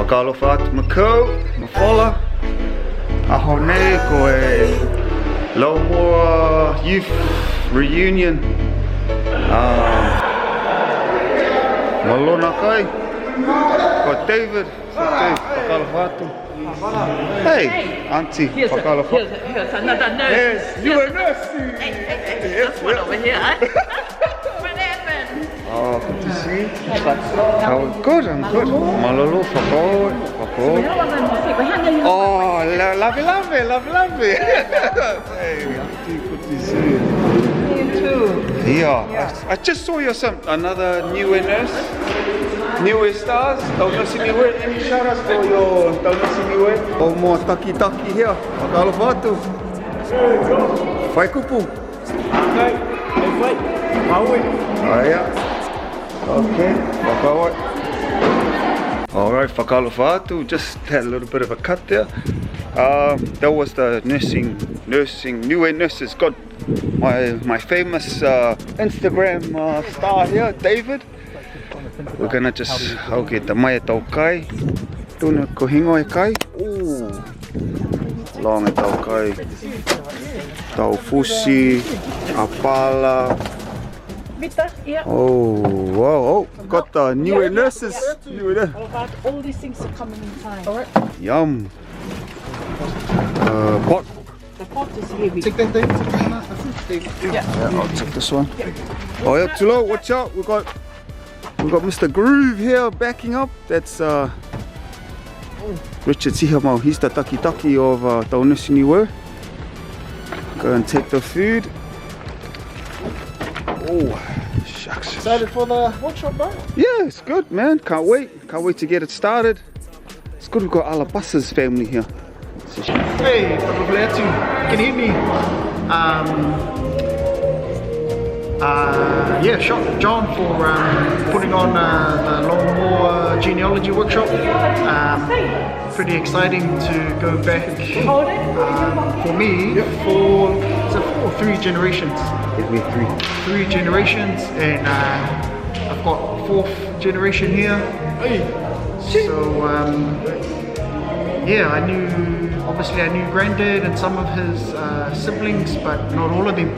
Whakalofa atu makau, mawhala. Aho nei ko e Laumua Youth Reunion. Malona kai. Ko David. Whakalofa atu. Hey, Auntie, whakalofa. Here's another nurse. Yes, you a nurse. Hey, that's one over here. What happened? Oh, good to see you. How good, I'm good. Malolo, whakoi. Oh, lovely. Hey, Auntie, good to see you. You too. Yeah, I just saw you another new nurse. New stars, tau nasi niwe. Any shout outs for your tau nasi niwe? Oh, more taki here. Whakalofa atu. Whai kupu. Okay, wait. Maui. Oh yeah. Okay, whakawai. Alright, whakalofa atu. Just had a little bit of a cut there. That was the nursing, new nurses. Got my famous Instagram star here, David. We're gonna just get the mai tau kai. Tuna ko hingo e kai. Ooh. Long e tau kai. Tau fusi, apala. Oh, wow. Oh, got the new nurses. All these things are coming in time. Yum. Pot. The pot is heavy. Take that thing. Yeah, I'll take this one. Oh yeah, Tulo, watch out. We've got Mr. Groove here backing up. That's Richard Sihamau. He's the taki of Tau Nasi Niwe. Go and take the food. Oh, shucks. Excited for the workshop, bro? Yeah, it's good, man. Can't wait. Can't wait to get it started. It's good we've got Alabassa's family here. Hey, Papa you can hear me. Yeah, shout out John for putting on the Laumua Geneology workshop. Pretty exciting to go back for me for 3 generations. Three generations, and I've got 4th generation here. So yeah, I knew Granddad and some of his siblings, but not all of them.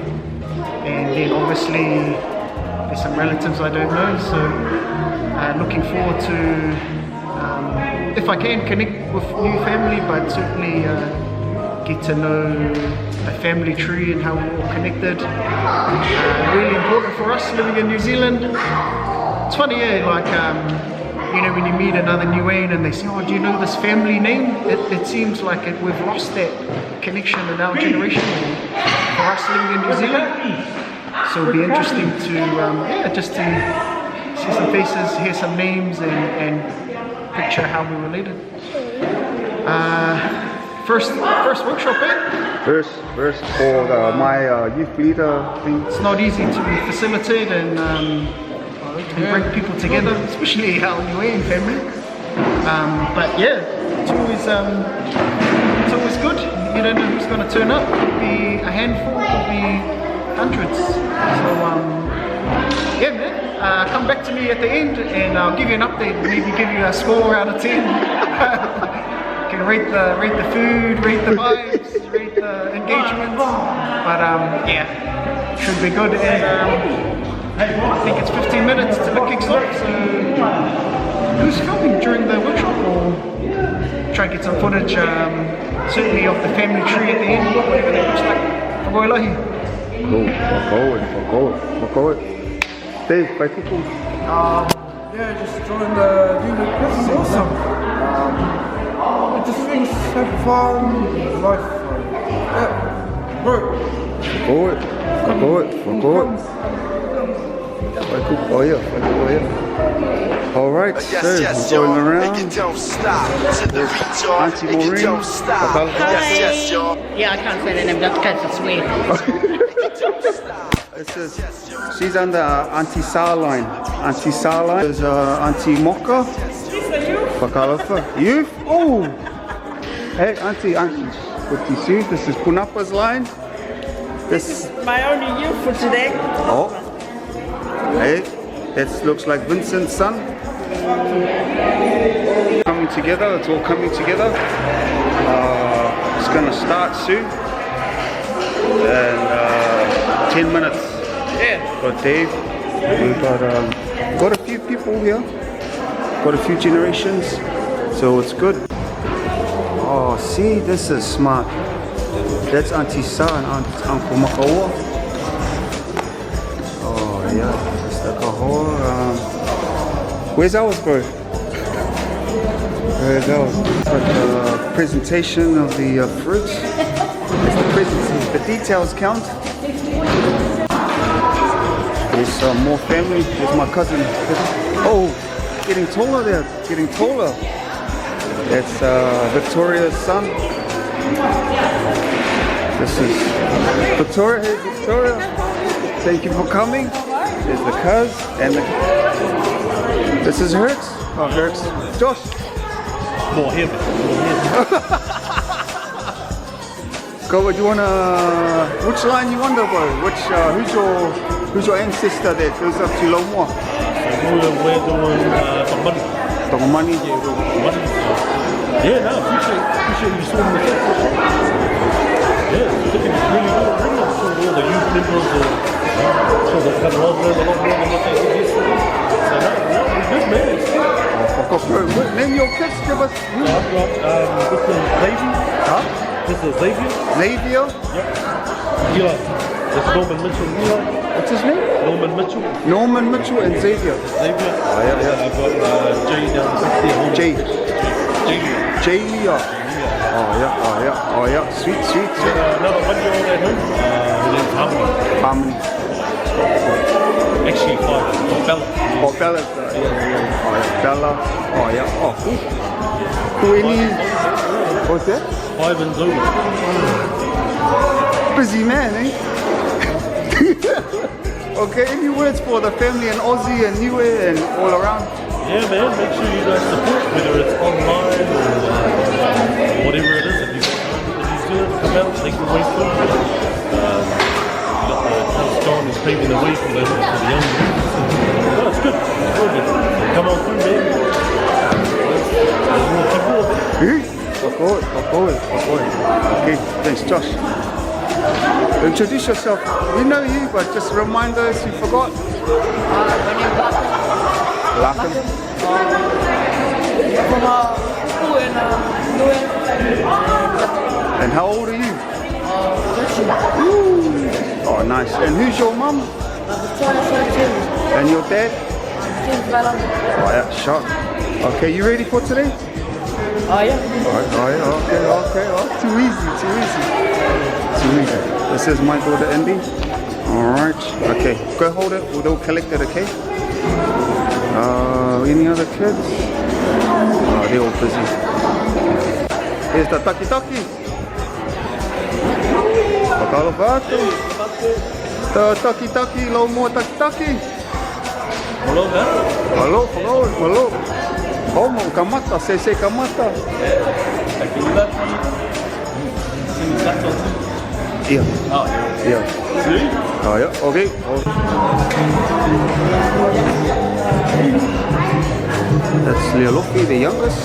And then obviously there's some relatives I don't know, so looking forward to, if I can, connect with new family, but certainly get to know the family tree and how we're all connected. Really important for us living in New Zealand. It's funny, like, you know, when you meet another Niuean and they say, oh, do you know this family name? It seems like we've lost that connection in our generation for us living in New Zealand. So it'll be interesting to, just to see some faces, hear some names, and picture how we're related. First workshop, First for my youth leader thing. It's not easy to facilitate and bring people together, especially our Niuean family. But yeah, it's always good. You don't know who's going to turn up. Could be a handful, could be hundreds. So yeah, man. Come back to me at the end, and I'll give you an update. Maybe give you a score out of 10. Can rate the food, rate the vibes, rate the engagement. But yeah, should be good. And I think it's 15 minutes to the kicks off, so who's filming during the workshop? Or try and get some footage, certainly of the family tree at the end, whatever that looks like. Whakailahi. Cool, whakoi. Dave, bye kuku. Yeah, just join the unit. This is awesome. It just things have fun, life. Yeah, bro. Whakoi. Oh yeah. All right, so we're going around. Auntie Maureen. Yeah, I can't say the name, that's because it's weird. She's under Auntie Sarline. Auntie Sarline is Auntie Mocha. Whakalofa. You? Oh! Hey, Auntie. Good to see you. This is Punapa's line. This is my only youth for today. Oh. Hey, that looks like Vincent's son. Coming together. It's all coming together. It's gonna start soon. And 10 minutes. Yeah. Got Dave. We got a few people here. Got a few generations. So it's good. Oh, see, this is smart. That's Auntie Sa and Uncle Makawa. Oh yeah, that's the kahoa. Where's ours, bro? Where's ours? But the presentation of the fruits. It's the presentation. The details count. There's more family. There's my cousin. Oh, getting taller there. Getting taller. That's Victoria's son. This is Victoria. Hey, Victoria. Thank you for coming. There's the cuz and the. This is Hertz. Oh, Hertz. Josh. More him. Go. Do you wanna? Which line you under, bro? Which? Who's your ancestor that goes up to Laumua? We're doing money. Money. Yeah, no, appreciate you sorting the set. Yeah, it's looking really good already. I'm sure all the youth members sure they've had a lot more than what they did yesterday. So no, we're good, man. Oh, fuck off, bro. Name your kids, give us. I've got this is Xavier. Huh? This is Xavier. Xavier? Yep. Eli. That's Norman Mitchell and Eli. What's his name? Norman Mitchell. Norman Mitchell and Xavier. Xavier. Oh, yeah. I've got Jay down the back there. Jay. Jay. Oh yeah. Sweet. Another 1-year-old at home. Her name's Harmony. Actually 5. Bella. Oh, Bella. Yeah. Oh, yeah. Bella. Oh, yeah. Oh, cool. Who any? What's that? 5 and Zoe. Busy man, eh? Okay, any words for the family in Aussie and Niue and all around? Yeah, man, make sure you guys support, whether it's online or whatever it is. If you go to New Zealand, come out, take the way through. You got the John is paving the way for the young people. No, it's good. It's real good. So come on through, man. There's more people. Of course. Okay, thanks, Josh. Introduce yourself. We know you, but just remind us you forgot. My name is Lakum. From school in Niue. And how old are you? Oh, nice. And who's your mum? And your dad? Oh, yeah, sharp. Okay, you ready for today? Oh, yeah. Okay. Oh, too easy. This is my daughter, Andy. Alright. Okay, go hold it. We'll collect it, okay? Any other kids? Oh, they're all busy. Here's the taki-taki. Pakalo bato. The taki-taki, Laumua taki-taki. Hello, man. Hello. Como, kamata, se kamata. Yeah. Oh, yeah. Okay. That's Leolofi, the youngest.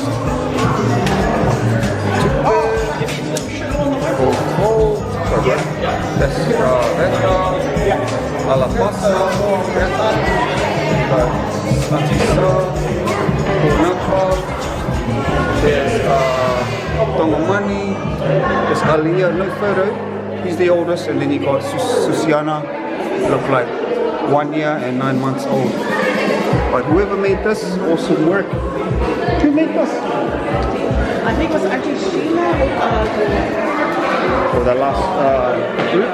That's Veta, Alapasa, Atisa, Kunapa, there's Tongomani, there's Alia, no photo. He's the oldest, and then you got Susiana, look like 1 year and 9 months old. But whoever made this, awesome work. Who made this? I think it was actually Sheila For the last group?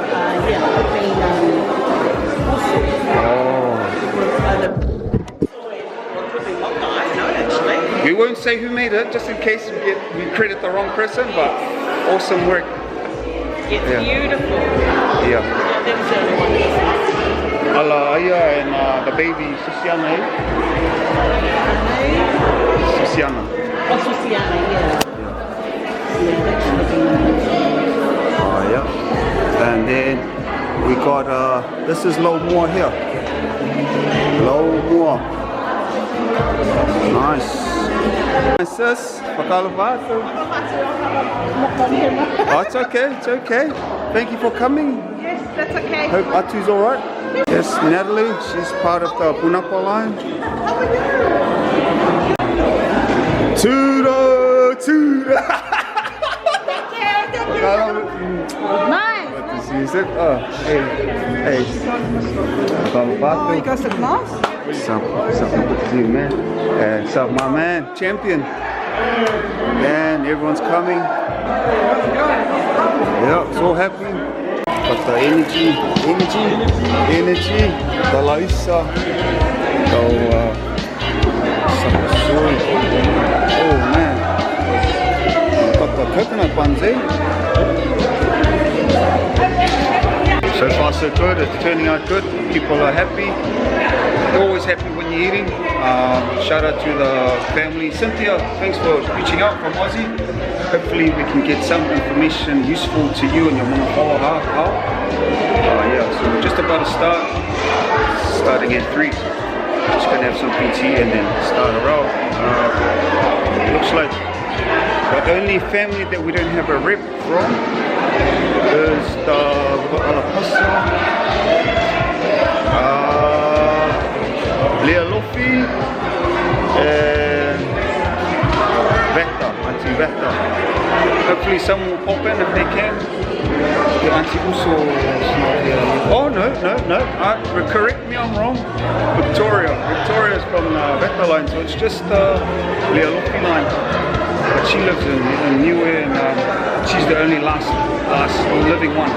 We won't say who made it, just in case we credit the wrong person, but awesome work. It's beautiful. Yeah. That was the only one. Ala Aya and the baby Susiana, eh? Susiana. Oh, Susiana, yeah. Oh, yeah. And then we got, this is Laumua here. Laumua. Nice. My sis, whakalawatu. Oh, it's okay, it's okay. Thank you for coming. Yes, that's okay. Hope Atu's alright. Yes, Natalie, she's part of the Punapa line. Tudo, tudo. Nice. Is it? Oh, hey, hey. Oh, you got some glass? Something good to you, man. So my man, champion. Man, everyone's coming. Yeah, so happy. But the energy, the laisa, the sapasui. Oh man, got the coconut buns, eh? So far so good, it's turning out good, people are happy. You're always happy when you're eating. Shout out to the family. Cynthia, thanks for reaching out from Aussie. Hopefully we can get some information useful to you and your mama how. Yeah, so we're just about to start. Starting at 3. Just gonna have some PT and then start a row. Looks like the only family that we don't have a rep from is the Alapasa, Lea Lofi, and Veta, Auntie Veta. Hopefully someone will pop in if they can. The Auntie Uso is not here. Oh no, correct me, I'm wrong. Victoria's from Veta line, so it's just Lea Lofi line. But she lives in Niue and she's the only last living one.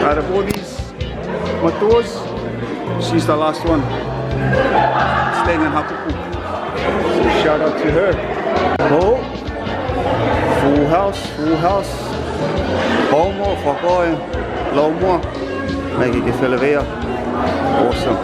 Out of all these Matoas, she's the last one. Staying in Hapuku. So shout out to her. Oh, full house. Homo, whakae, Laumua. Make it feel there. Awesome.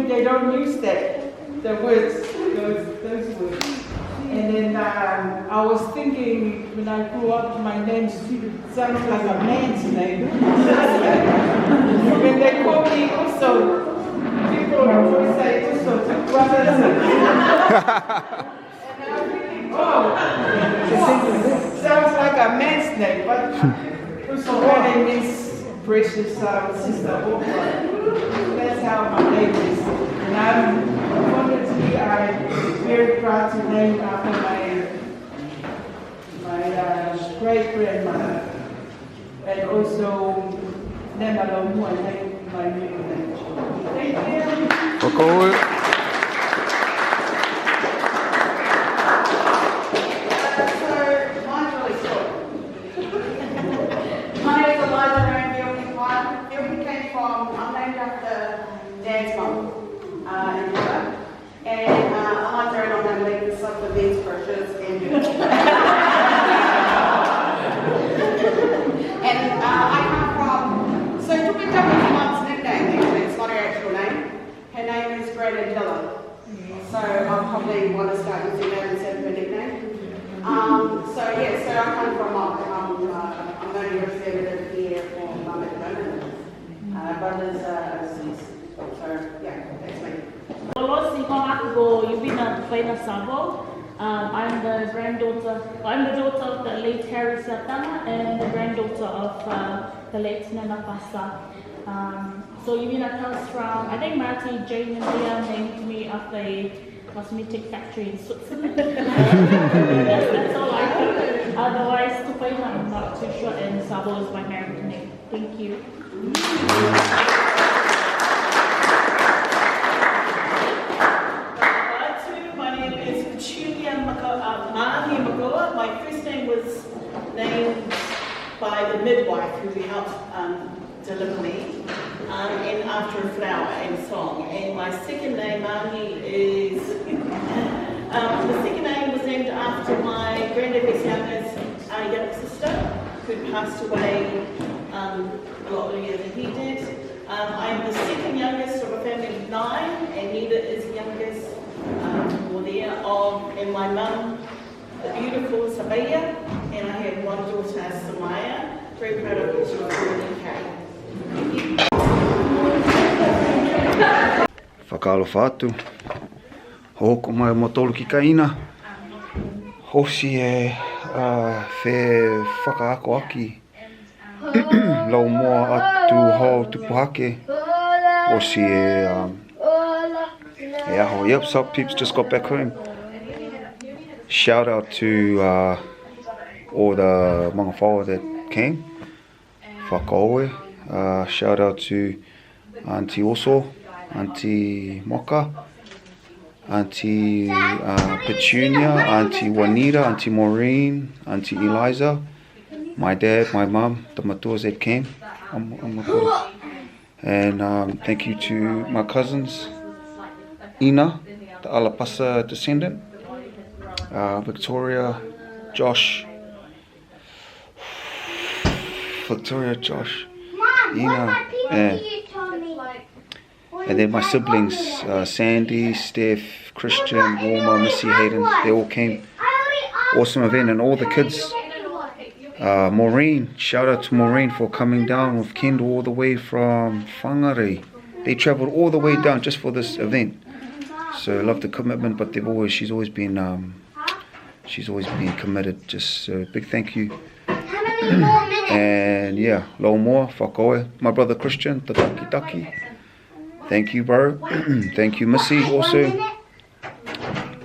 They don't use the words, those words. And then I was thinking when I grew up, my name sounds like a man's name. When they call me also, people always say also to brothers. And I'm thinking, oh, sounds like a man's name, but also my name is precious sister Oprah. That's how my name is. And I'm very proud to name after my great grandmother. And also Nema Laumua, my middle name. Thank you. I'm named after Dad's mum, and I'm on there and I'm going to make this up for these purchase and and I come from, so Tupita's mum's nickname, actually, it's not her actual name. Her name is Geneology. So I'll probably want to start using that instead of her nickname. So I come from mum. I'm going to be representative here for mum at the moment. Brothers overseas. So yeah, that's me. I'm the daughter of the late Harry Satana and the granddaughter of the late Nana Pasta. So Yuvina comes from, I think Marty, Jane and Leah named me after a cosmetic factory in Switzerland. That's all I know. Otherwise, Tupaina, I'm not too sure, and Sabo is my married name. Thank you. My name is Petunia Mahi Magoa. My first name was named by the midwife who helped deliver me, and after a flower and song. And my second name, Mahi, is the second name was named after my granddad's younger sister, who passed away a lot earlier than he did. I am the second youngest of a family of 9, and neither is youngest were there. And my mum, the beautiful Sabaya, and I have one daughter, Samaya. Very proud of her. She was born in the UK. Whakaalofa atu. Hoko mai mo tolu ki ka ina. Hosi e whe whakaako aki. Laumua atu ho tupuhake. Hosi e aho. Yep, some peeps just got back home. Shout out to all the mga whaua that came. Whakaoe. Shout out to Auntie Oso, Auntie Moka, Auntie Petunia, Auntie Juanita, Auntie Maureen, Auntie Eliza, my dad, my mum, the matuas that came. And thank you to my cousins, Ina, the Alapasa descendant, Victoria, Josh, Ina, and then my siblings, Sandy, Steph, Christian, Laumua, Missy, Hayden, they all came. Awesome event, and all the kids. Maureen, shout out to Maureen for coming down with Kendall all the way from Whangarei. They travelled all the way down just for this event. So I love the commitment, but she's always been committed. Just a big thank you. And yeah, Laumua, whakaoe. My brother Christian, the taki. Thank you, bro. Thank you, Missy, also.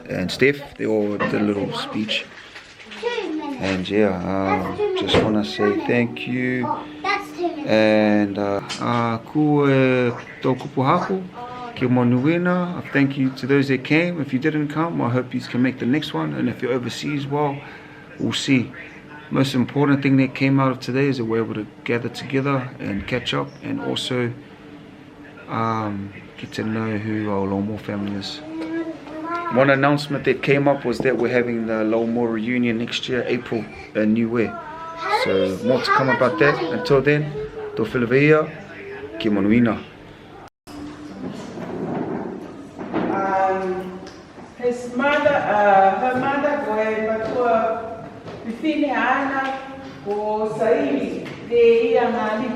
And Steph, they all did a little speech. And yeah, just want to say thank you. And ku e tōku puhaku, kia monuena. Thank you to those that came. If you didn't come, I hope you can make the next one. And if you're overseas, well, we'll see. Most important thing that came out of today is that we're able to gather together and catch up, and also get to know who our Laumua family is. One announcement that came up was that we're having the Laumua reunion next year, April, in New Year. So more to come about that. Until then, tō whilawea, ki manuina. His mother, her mother, go Bifine ana ko Saili de Iangali,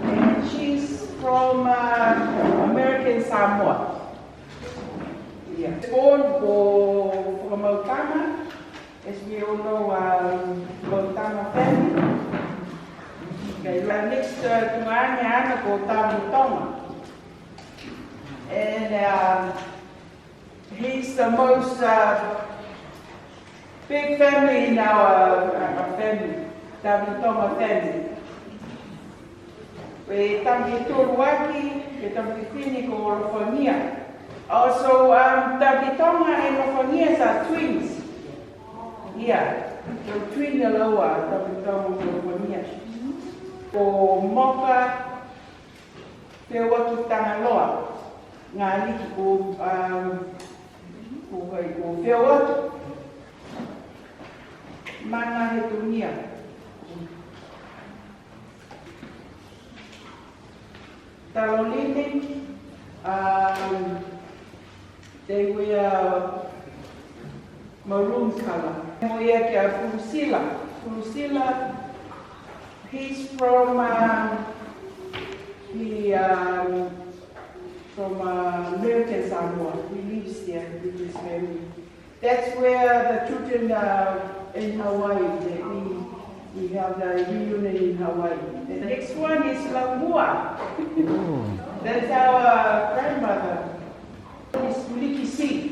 and she's from American Samoa. Yeah. Born from Lautama, as we all know, Lautama family. Okay, next to Ana ko Tonga. And he's the most big family in our family, Tonga family. We tangi Turuaki, we tangi Fini ko Olofonia. Also, Tonga and Olofonia are twins. Yeah, so twin Aloha, Tonga and Olofonia. Ko Moka, te waki Tangaloa. Ngā liki ko Whiawatu. Mana he tunia. Talolini, they wear maroon color. We have Furusila, he's from American Samoa. He lives here with his family. That's where the children in Hawaii, we have the reunion in Hawaii. The next one is Laumua. That's our grandmother. It's Likisi.